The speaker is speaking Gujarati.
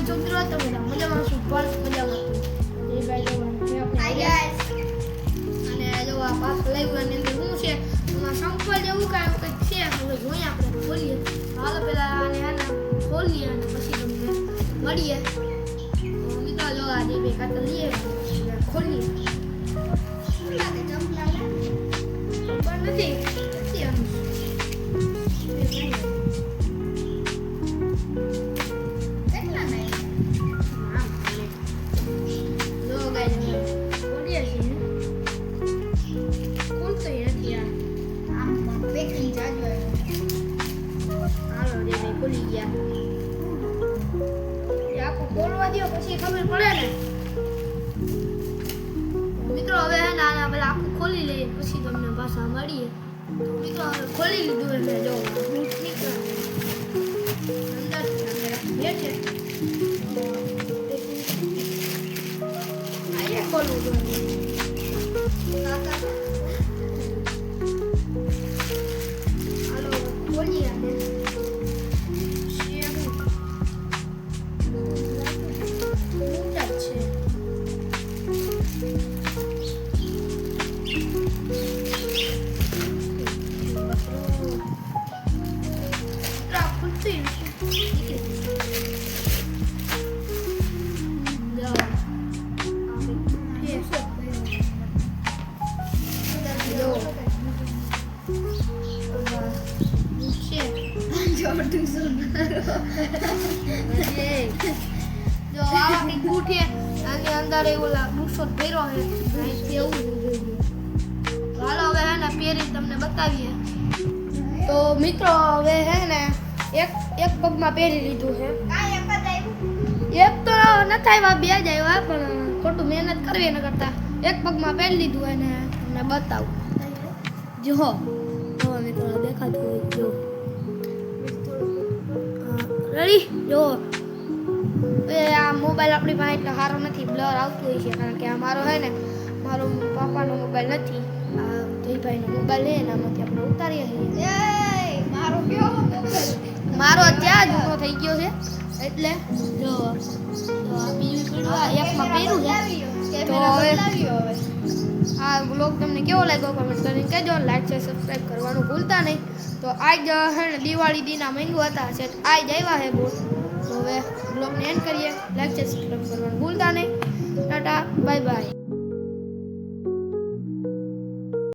છો મિત્રો? તમે મજામાં છો? પણ મજામાં છો? જય ભાઈ અને જો આ પાસ લાવ્યું અને અંદર શું છે? એમાં સંપલ જેવું કાંઈ કંઈક છે. હવે જોઈએ આપણે ખોલીએ. હાલો પેલા આને ખોલીએ અને પછી તમને મળીએ. તો મિત્રો જો આ જે બે ખાતા લઈએ ખોલીએ. શું લાગે? જમ્પ લાગે? પણ નથી આનું. પછી ખબર પડે ને મિત્રો. હવે હે ને આને પેલા આખું ખોલી લઈએ પછી તમને પાછા મળીએ. તો મિત્રો હવે ખોલી લીધું એટલે જો નીકળે અંદર બેઠે અહીંયા ખોલવું જોઈએ. હાલો ખોલીએ આપણે. જો આવા કઈ ગુઠે આની અંદર એવું બુક્સો ભર્યો છે અહીંથી એવું જોઈએ. હાલો હવે હે ને પહેરી તમને બતાવીએ. તો મિત્રો હવે હે ને એક પગમાં પહેરી લીધું છે. એક તો નથી આવ્યા, બે જ આવ્યા, પણ ખોટું મહેનત કરવી એના કરતા એક પગમાં પહેરી લીધું અને તમને બતાવું. જો મિત્રો દેખાતું હોય જો રેડી. જો આ મોબાઈલ આપણી પાસે એટલો સારો નથી, બ્લર આવતું હોય છે કારણ કે આ મારો હે ને મારો પપ્પાનો મોબાઈલ નથી, આ જયભાઈનો મોબાઈલ છે એનામાંથી આપણે ઉતારીએ છીએ. મારો કેવો મોબાઈલ? મારો ત્યાં જૂનો થઈ ગયો છે એટલે જો આ બીજું પીડું એકમાં પહેર્યું છે. તો હવે આ બ્લોગ તમને કેવો લાગ્યો કમેન્ટ કરીને કહેજો. લાઈક છે સબસ્ક્રાઈબ કરવાનું ભૂલતા નહીં. તો આજ હે ને દિવાળી દીના માંગ્યું હતા છે આજ આવ્યા છે બહુ. તો હવે બ્લોગને એન્ડ કરીએ. લાઈક છે સબસ્ક્રાઈબ કરવાનું ભૂલતા નહીં. Tata bye bye.